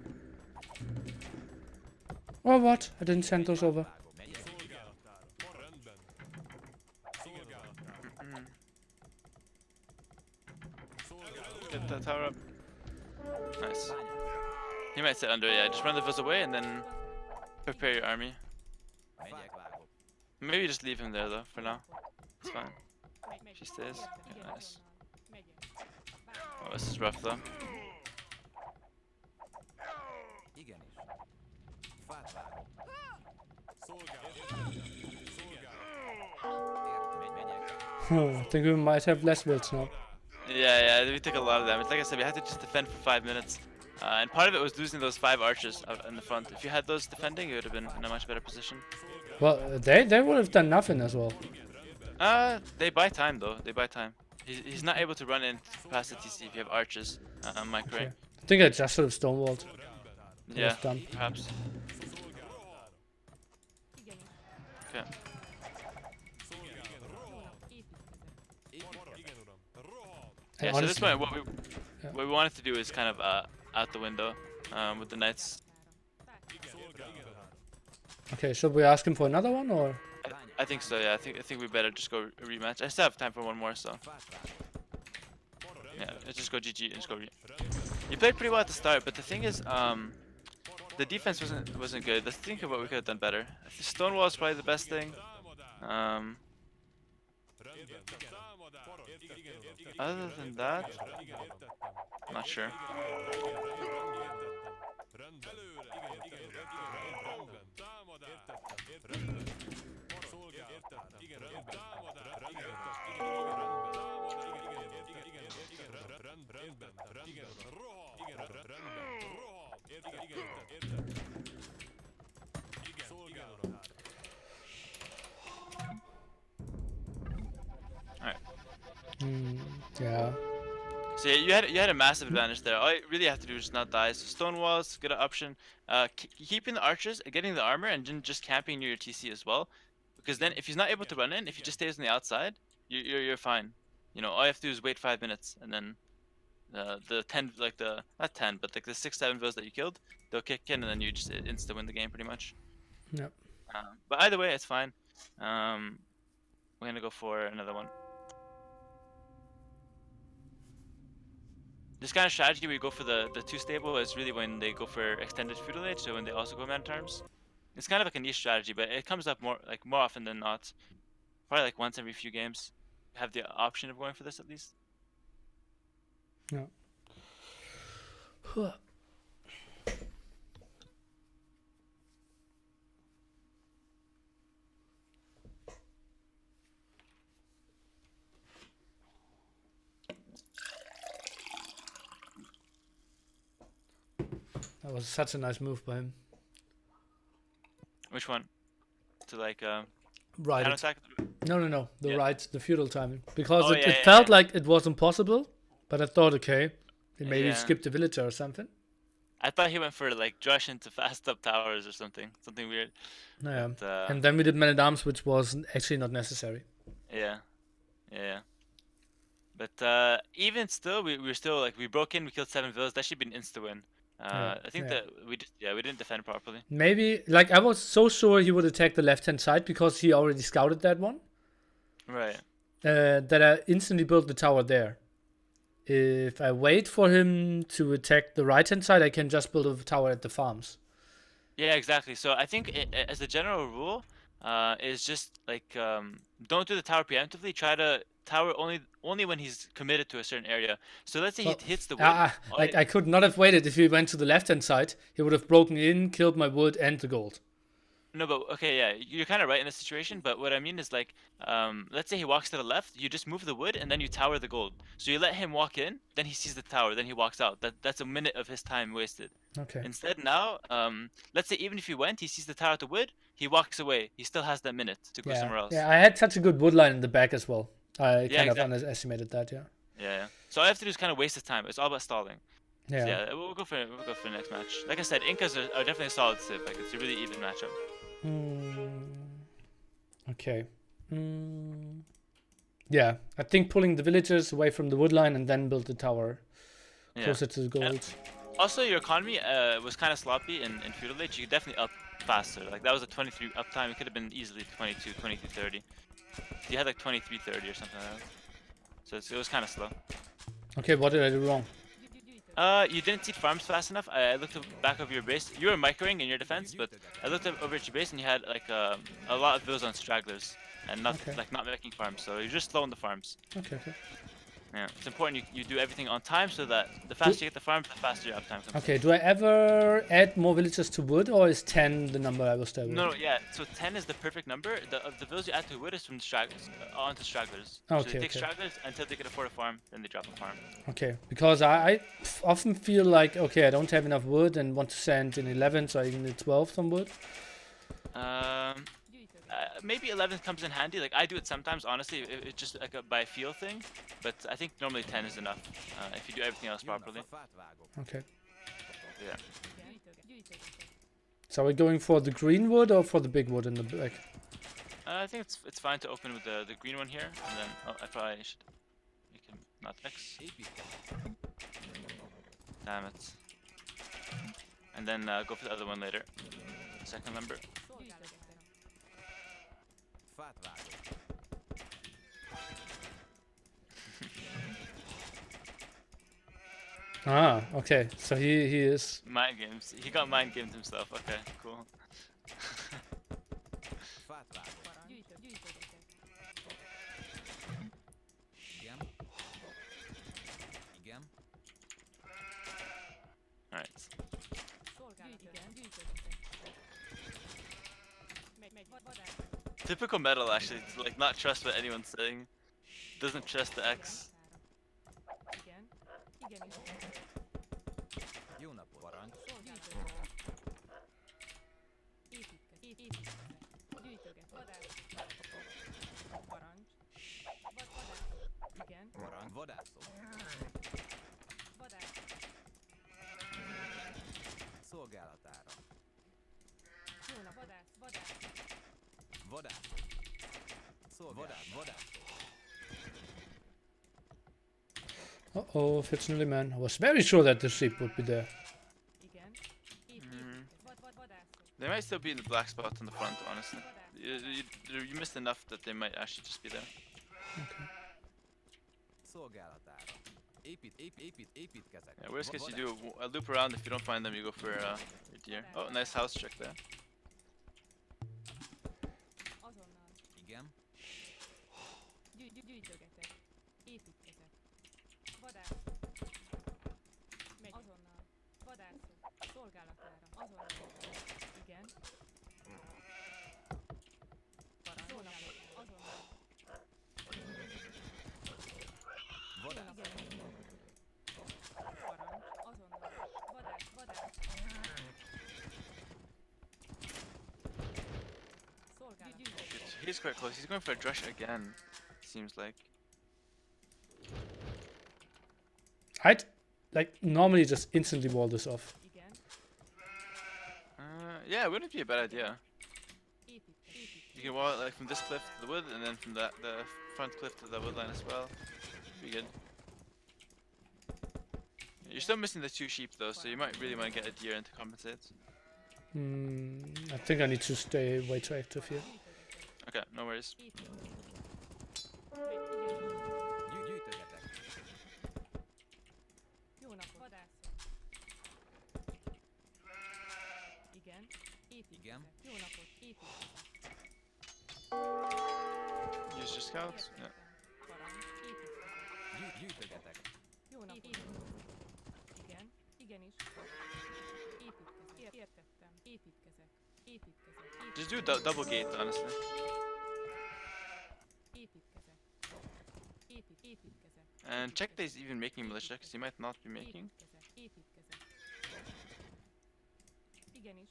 Oh, what? I didn't send those over. Vágok. Megyek. Szolgálatára. Para, rendben. Szolgálatára. Szolgálatára. Get that tower up. Nice. He might sit under, yeah. Just run the fizz away and then prepare your army. Megyek, vágok. Maybe just leave him there though, for now. It's fine. She stays. Okay, nice. Oh, this is rough though. Igenis. Fát vágok. Szolgálatára. Szolgálatára. Megyek. I think we might have less wills now. Yeah, we took a lot of damage. Like I said, we had to just defend for 5 minutes. And part of it was losing those 5 archers out in the front. If you had those defending, you would have been in a much better position. Well, they would have done nothing as well. They buy time though. They buy time. He's not able to run in past the TC if you have archers. Mike, right? Okay. I think I just should have Stonewalled. Yeah, was done. perhaps. Okay. Igen, uram. Rohan. Yeah, so this honestly, point, what we wanted to do is kind of out the window with the knights. okay, should we ask him for another one or? I think so. Yeah, I think we better just go rematch. I still have time for one more, so Fát vágok. yeah, let's just go GG and just go. You played pretty well at the start, but the thing is, the defense wasn't good. Let's think of what we could have done better. I think Stonewall is probably the best thing. Támadás. Um, Rendben. Támadás. Igen, uram. other than that, Igen, értettem. I'm not sure. Rendben. Előre. Igen, rendben. Támadás. Értettem. Rendben. Szolgálatára. Igen, rendben. Támadás. Rendben. Rendben. Igen. Rohan. Igen, rendben. Rohan. Értettem. Igen. Szolgálatára. Yeah. So yeah, you had a massive advantage there. All you really have to do is just not die. So Stonewall's good option. Keeping the archers, getting the armor, and then just camping near your TC as well. Because then, if he's not able to run in, if he just stays on the outside, you're fine. You know, all you have to do is wait 5 minutes, and then the 10, like the not 10, but like the 6-7 vills that you killed, they'll kick in, and then you just insta win the game pretty much. Yep. But either way, it's fine. We're gonna go for another one. This kind of strategy where you go for the 2 stable is really when they go for extended feudal age, so when they also go man at arms. It's kind of like a niche strategy, but it comes up more often than not. Probably like once every few games. You have the option of going for this at least. Yeah. That was such a nice move by him. Which one? To like Right. counter attack? No. The Yeah. right, the feudal timing. Because Oh, it yeah, felt yeah. like it was impossible, but I thought, okay, they maybe Yeah. skipped a villager or something. I thought he went for like Josh into fast up towers or something weird. Yeah. But, And then we did man at arms, which was actually not necessary. yeah. But even still, we were still like we broke in, we killed 7 villas. That should be an insta win. I think yeah. that we didn't defend properly. Maybe, like, I was so sure he would attack the left-hand side because he already scouted that one, Right. that I instantly built the tower there. If I wait for him to attack the right-hand side, I can just build a tower at the farms. Yeah, exactly. So I think as a general rule, is just like don't do the tower preemptively. Try to tower only when he's committed to a certain area. So let's say Well, he hits the wood. all like, you- I could not have waited if he went to the left-hand side. He would have broken in, killed my wood and the gold. No, but okay, yeah, you're kind of right in this situation. But what I mean is like, let's say he walks to the left, you just move the wood and then you tower the gold. So you let him walk in, then he sees the tower, then he walks out. That's a minute of his time wasted. Okay. Instead now, let's say even if he went, he sees the tower at the wood, he walks away. He still has that minute to go Yeah. somewhere else. Yeah, I had such a good wood line in the back as well. I Yeah, kind of exactly. underestimated that. Yeah. Yeah. So all I have to do is kind of waste his time. It's all about stalling. So Yeah. yeah, we'll go for the next match. Like I said, Incas are definitely a solid civ. Like it's a really even matchup. Okay. Yeah, I think pulling the villagers away from the wood line and then build the tower Yeah. closer to the gold. Also, your economy was kind of sloppy in feudal age. You could definitely up faster. Like that was a 23 uptime. It could have been easily 22, 23:30. You had like 23:30 or something like that. So it was kind of slow. Okay, what did I do wrong? You didn't seed farms fast enough. I looked back over your base. You were microing in your defense, but I looked over at your base and you had like a lot of those on stragglers and not Okay. not making farms. So you're just slow on the farms. Okay, okay. Yeah, it's important you do everything on time so that the faster you get the farms, the faster your uptime comes. Okay, do I ever add more villagers to wood, or is 10 the number I was there with? No, yeah. So 10 is the perfect number. The villas you add to wood is from stragglers onto stragglers. So Okay, they take okay. stragglers until they can afford a farm, then they drop a farm. Okay, because I often feel like, okay, I don't have enough wood and want to send in 11, so I need 12 some wood. Maybe 11 comes in handy. Like I do it sometimes. Honestly, it's just like a by feel thing. But I think normally 10 is enough if you do everything else properly. Fát vágok. Okay. Yeah. So are we going for the green wood or for the big wood in the back? I think it's fine to open with the green one here, and then I probably should make him not X. Építkezek. Damn it. And then go for the other one later. Second number. Fát vágok. Ah, okay. So he is. Mind games. He got mind gamed himself. Okay, cool. Fát vágok. Igen. Igen. Alright. Typical metal, actually, to like not trust what anyone's saying. Doesn't trust the X. Jó napot. Parancs. Parancs. Vadászok. Szolgálatára. Vadászok. Vadászok. Uh-oh, fortunately, man. I was very sure that the sheep would be there. They might still be in the black spots on the front, honestly. You missed enough that they might actually just be there. Okay. Szolgálatára. Építkezek. Yeah, worst case, you do a loop around. If you don't find them, you go for your deer. Oh, nice house check there. Igen. Vadászok. He's quite close. He's going for a drush again. Seems like. I'd like normally just instantly wall this off. Yeah, it wouldn't be a bad idea. You can wall it like from this cliff to the wood, and then from the front cliff to the woodline as well. Be good. You're still missing the 2 sheep though, so you might really want to get a deer in to compensate. I think I need to stay way too active here. Okay, no worries. Gyűjtögetek. Igen. Use your scouts. Yeah. Gyűjtögetek. Értettem. Építkezek. Építkezek. Just do double gate, honestly. Építkezek. Építkezek. And check that he's even making militia, because he might not be making. Építkezek. Igenis.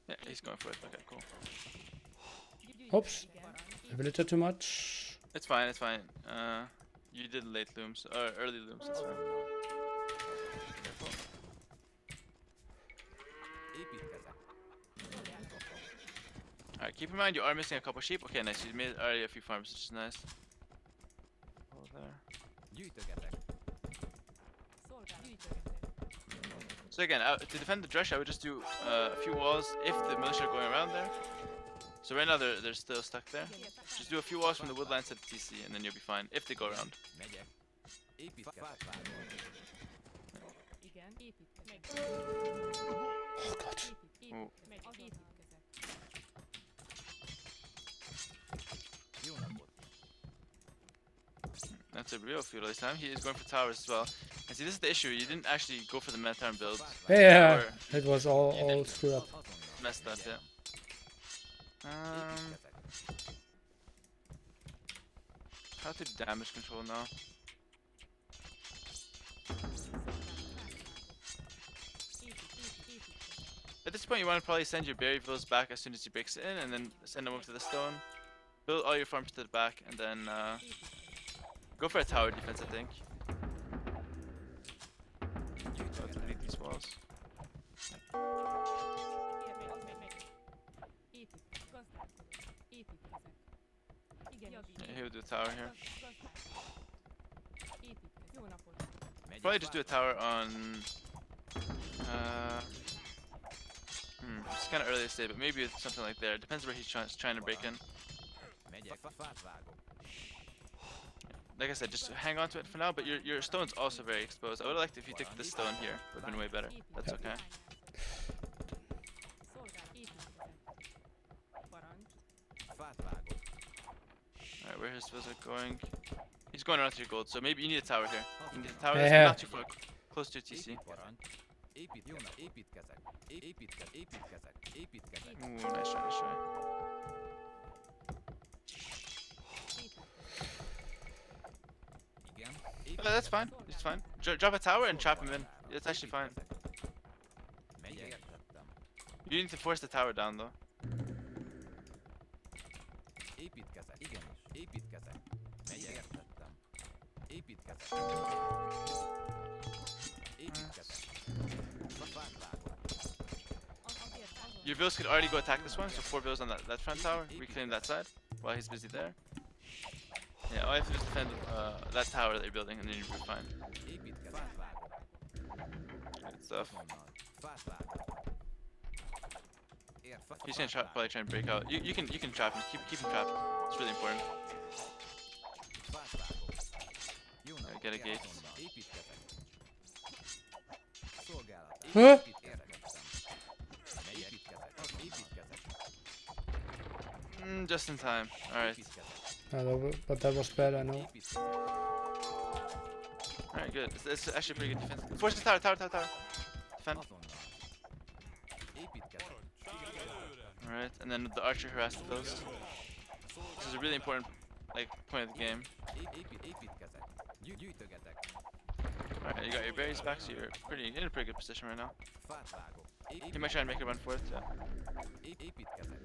Yeah, he's going for it. Okay, cool. Oops. Igen. A villager too much. It's fine, it's fine. You did late looms, or early looms, that's fine. Építkezek. Alright, keep in mind you are missing a couple sheep. Okay, nice. You made already a few farms, which is nice. Oh, there. Gyűjtögetek. Szolgálat. Gyűjtögetek. So again, to defend the drush, I would just do a few walls if the militia are going around there. So right now they're still stuck there. Just do a few walls from the woodlands to the TC, and then you'll be fine if they go around. Megyek. Építkezek. Fát vágok. Igen. Építkezek. Oh god. Oh. Építkezek. Jó napot. That's a real feudal this time. He is going for towers as well. And see, this is the issue. You didn't actually go for the Minotaur build. Yeah, Or it was all screwed up. Azonnal. messed up, yeah. Építkezek. How to do damage control now? At this point, you want to probably send your berry villas back as soon as he breaks it in, and then send them over to the stone. Build all your farms to the back, and then go for a tower defense, I think. How to lead these walls. Yeah, he would do a tower here. Jó napot. Megyek. Probably just do a Fát tower on. It's kind of early to say, but maybe it's something like there. Depends where he's trying to break in. Megyek. Fát vágok. Like I said, just hang on to it for now. But your stone's also very exposed. I would have liked if you took this stone here. Would have been way better. That's okay. Fát vágok. Alright, where his villas are going? He's going around to your gold, so maybe you need a tower here. You need a tower Yeah. that's not too far, close to your TC. Parancs. Jó nap. Építkezek. Építkezek. Építkezek. Ooh, nice try, nice try. Igen. That's fine. It's fine. Drop a tower and trap him in. It's actually fine. Megyek. Értettem. You need to force the tower down though. Építkezek. Igenis. Építkezek. Megyek. Értettem. Építkezek. Építkezek. Fát vágok. Your villas could already go attack this one, so 4 villas on that front tower. Reclaim that side while he's busy there. Yeah, all you have to do is defend that tower that you're building, and then you'll be fine. Építkezek. Fát vágok. Good stuff. Azonnal. Fát vágok. He's gonna probably try and break out. You can trap him. Keep him trapped. It's really important. Fát vágok. Jó Yeah, napot. get a gate. Azonnal. Építkezek. Szolgálat. Huh? Értettem. Megyek. Építkezek. Just in time. Alright. Építkezek. But that was bad, I know. Építkezek. Alright, good. It's actually pretty good defense. Force the tower. Defend. Azonnal. Építkezek. Alright, and then the archer harassed those. This is a really important point of the game. Építkezek. Gyűjtögetek. Alright, you got your berries back, so you're in a pretty good position right now. Fát vágok. He might try and make a run for it, yeah. Építkezek.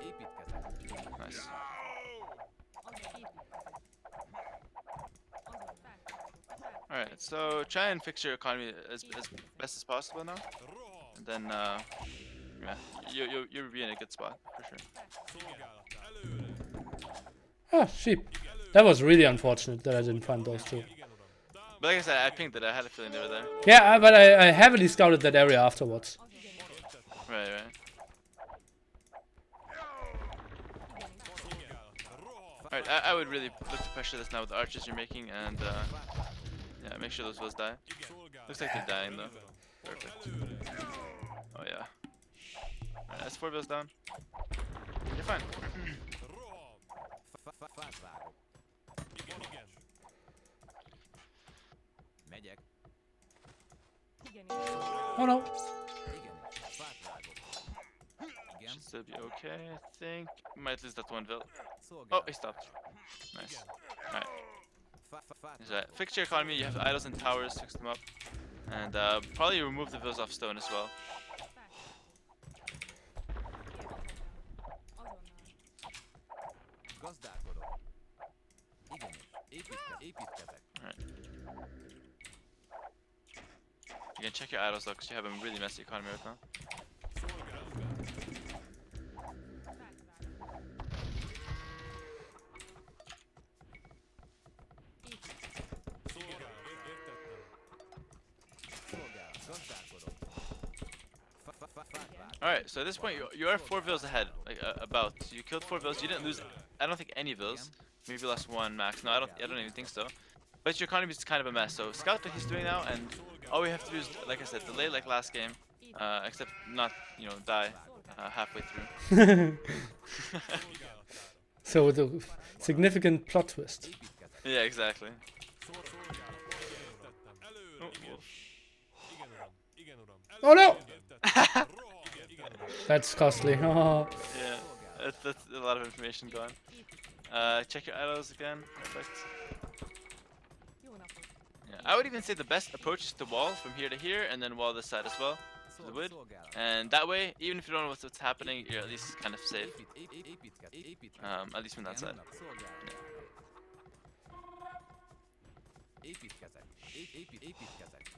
Építkezek. Nice. Alright, so try and fix your economy as best as possible now. And then, yeah, you'll be in a good spot, for sure. Ah, sheep. That was really unfortunate that I didn't find those two. But like I said, I pinged it, I had a feeling they were there. Yeah, but I heavily scouted that area afterwards. Right. Alright, I would really look to pressure this now with the archers you're making, and yeah, make sure those villas die. Looks like they're dying though. Perfect. Oh yeah. Alright, that's 4 villas down. You're fine. Fát vágok. Megyek. Igenis. Oh no. Igenis. Fát vágok. Igen. Should still be okay, I think. Might lose that one Vil. Oh, Szolgálat. he stopped. Nice. Igen. Alright. Fát Is that fix your economy? You have idols and towers, fix them up. And probably remove the Vils off stone as well. Azonnal. Gazdálkodok. Igenis. Építkezek. You can check your idols though, because you have a really messy economy right now. Szolgálat. Értettem. Szolgálat. Gazdálkodok. Fát vágok. Alright, so at this point you are 4 Vils ahead, like about. So you killed 4 Vils. You didn't lose. I don't think any Vils. Maybe you lost one max. No, I don't even think so. But your economy is kind of a mess. So scout what he's doing now, and all we have to do is, like I said, delay like last game, except not die halfway through. So the significant plot twist. Építkezek. Yeah, exactly. Szolgálat. Értettem. Előre. Igen. Igen, uram. Igen, uram. Oh no! Értettem. Rohan. Igen, uram. That's costly. Oh. Yeah, that's a lot of information gone. Check your idols again. Perfect. Jó napot. Yeah, I would even say the best approach is to wall from here to here, and then wall this side as well. The wood. Szolgálat. And that way, even if you don't know what's happening, you're at least kind of safe. Építkezek. At least from that side. Szolgálat. Építkezek. Építkezek.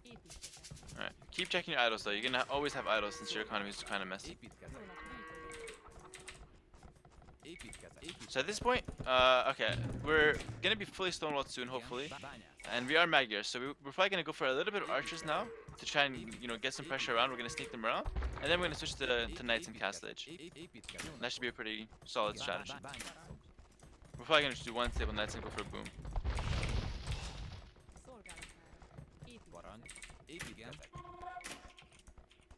Építkezek. Alright, keep checking your idols though. You're gonna always have idols since your economy is kind of messy. Jó Építkezek. napot. Építkezek. So at this point, okay, we're gonna be fully stonewalled soon, hopefully. Bányász. And we are Magyars, so we're probably gonna go for a little bit of archers now to try and get some pressure around. We're gonna sneak them around, and then we're gonna switch to knights and castle age. Építkezek. That should be a pretty solid strategy. Bányászok. We're probably gonna just do one stable knights and go for a boom. Szolgálatára. Építkezek. Parancs. Építkezek.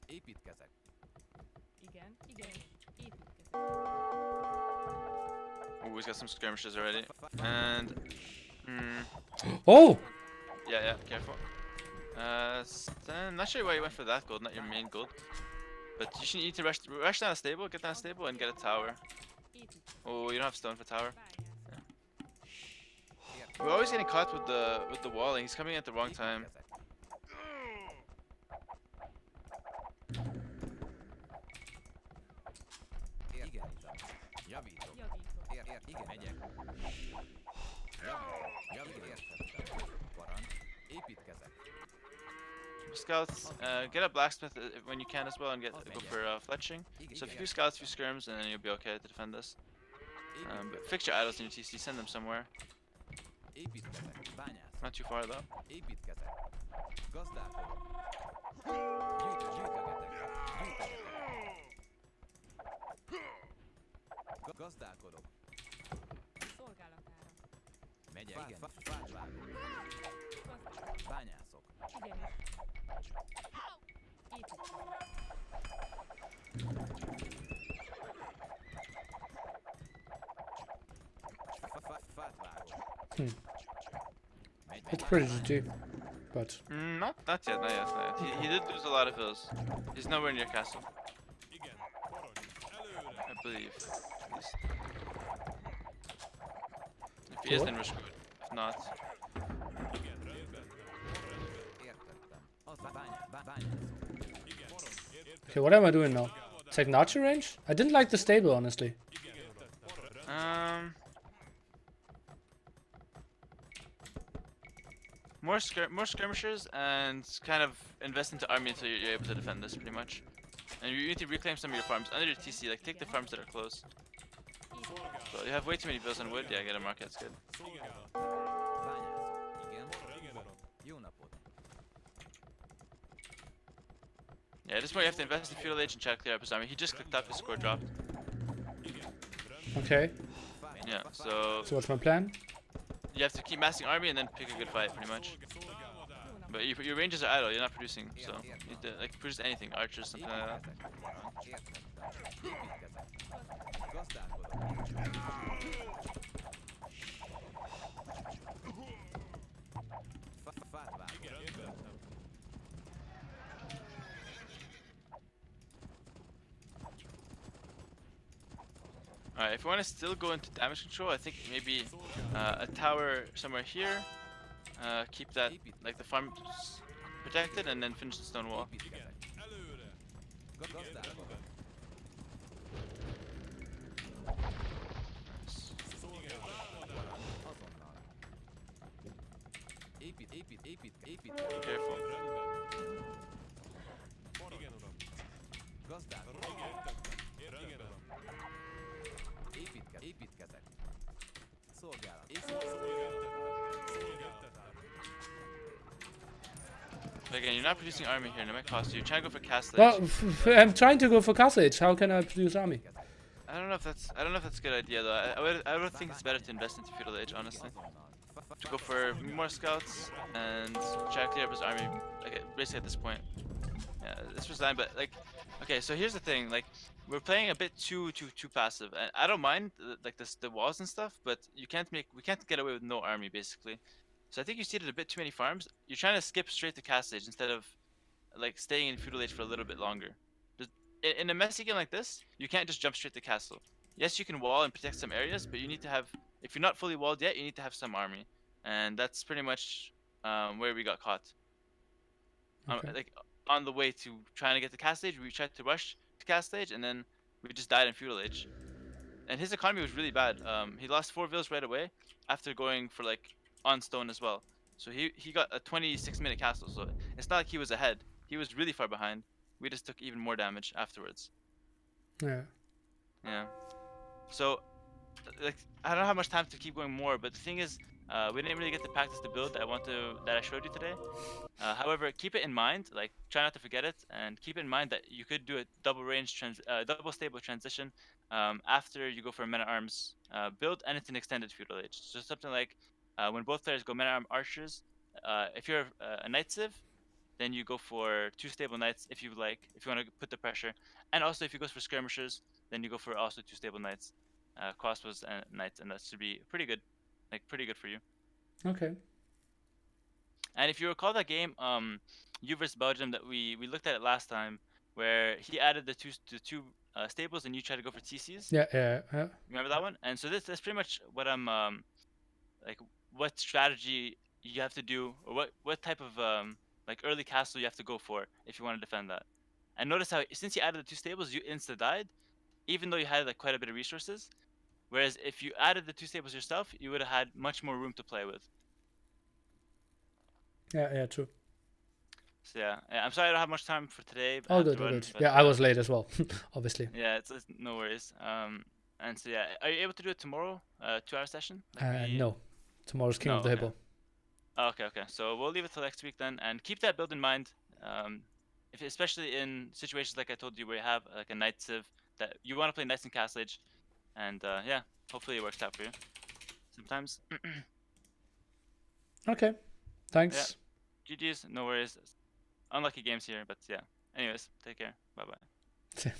Építkezek. Igen. Igenis. Építkezek. Ooh, he's got some skirmishes already. And Oh! yeah, careful. I'm not sure why you went for that gold, not your main gold. But you should need to rush down a stable, get down a stable, and get a tower. Építkezek. Oh, you don't have stone for tower. Bányász. We're always getting caught with the walling. He's coming at the wrong time. Építkezek. Igen, uram. Javítok. Javítok. Igen, megyek. Javítok. Értettem. Parancs. Építkezek. Scouts, get a blacksmith when you can as well, and go for fletching. So if you do scouts, few skirms, and then you'll be okay to defend this. But fix your idols in your TC, send them somewhere. Építkezek. Bányász. Not too far though. Építkezek. Gazdálkodok. Gyűjtögetek. Gazdálkodok. Szolgálatára. Megyek. Igen. Fát vágok. Gazdálkodok. Bányászok. Igenis. Építkezek. Fát vágok. It's pretty GG. But Not yet, not yet. He did lose a lot of hills. He's nowhere near castle, Igen. Parancs. Előre. I believe. At least. If he is, then we're screwed. If not, Igen. Rendben. Rendben. Értettem. Az bányászok. Igen. Parancs. Értettem. okay, what am I doing now? Take Nacho range? I didn't like the stable, honestly. Igen, uram. Rendben. more skirmishers and kind of invest into army until you're able to defend this pretty much. And you need to reclaim some of your farms under your TC. Like take the farms that are close. So you have way too many bills on wood. Yeah, get a mark. That's good. Szolgálat. Bányászok. Igen. Igen, uram. Jó napot. Yeah, at this point you have to invest in feudal age and try to clear up his army. He just clicked up, his score dropped. Igen. Okay, Yeah, so so what's my plan? you have to keep massing army and then pick a good fight, pretty much. Szolgálat. But your ranges are idle. You're not producing, so you need to like produce anything, archers, something like that. Építkezek. Parancs. Értettem. Építkezek. Gazdálkodok. Fát vágok. Igen, értettem. Alright, if you want to still go into damage control, I think maybe a tower somewhere here. Keep that, like the farm protected, and then finish the stone wall. Építkezek. Előre! Gazdálkodok. Nice. Igen, támadás! Azonnal. Építkezek. Careful. Rendben. Igen, uram. Gazdálkodok. Igen, uram. Építkezek. Szolgálat. Szolgáltatás. But again, you're not producing army here, and it might cost you. You're trying to go for castle Well, edge. I'm trying to go for castle age. How can I produce army? I don't know if that's a good idea though. I would think it's better to invest into feudal age, honestly. Azonnal. To go for more scouts and try to clear up his army, like basically at this point. Yeah, this was done, but like, okay, so here's the thing, like, we're playing a bit too passive, and I don't mind like the walls and stuff, but we can't get away with no army basically. So I think you seeded a bit too many farms. You're trying to skip straight to castle age instead of like staying in feudal age for a little bit longer. In a messy game like this, you can't just jump straight to castle. Yes, you can wall and protect some areas, but you need to have, if you're not fully walled yet, you need to have some army, and that's pretty much where we got caught. Okay. Like on the way to trying to get to castle age, we tried to rush to castle age, and then we just died in feudal age. And his economy was really bad. He lost 4 villas right away after going for like on stone as well. So he got a 26-minute castle. So it's not like he was ahead. He was really far behind. We just took even more damage afterwards. Yeah. Yeah. So, like, I don't have much time to keep going more, but the thing is, we didn't really get to practice the build that I showed you today. However, keep it in mind, like, try not to forget it, and keep in mind that you could do a double stable transition after you go for a men at arms build, and it's an extended feudal age. So something like when both players go men at arms archers, if you're a knight civ, then you go for 2 stable knights if you want to put the pressure, and also if you go for skirmishers, then you go for also 2 stable knights, crossbows and knights, and that should be pretty good for you. Okay. And if you recall that game, you versus Belgium that we looked at it last time, where he added the two stables and you tried to go for TCs. Yeah. Remember that one? And so that's pretty much what I'm like, what strategy you have to do, or what type of like early castle you have to go for if you want to defend that. And notice how since you added the 2 stables, you insta died, even though you had like quite a bit of resources. Whereas if you added the 2 stables yourself, you would have had much more room to play with. Yeah. True. So yeah, I'm sorry I don't have much time for today. I All have to good. All run, good. but, Yeah, I was late as well. Obviously. Yeah, it's no worries. And so yeah, are you able to do it tomorrow? 2-hour session? Like No. Tomorrow's King No, of the okay. Hippo. Okay. So we'll leave it till next week then, and keep that build in mind. If especially in situations like I told you, where you have like a knight civ that you want to play knights in castle age, and yeah, hopefully it works out for you. Sometimes. Okay. Thanks. GG's, no worries. Unlucky games here, but yeah. Anyways, take care. Bye bye.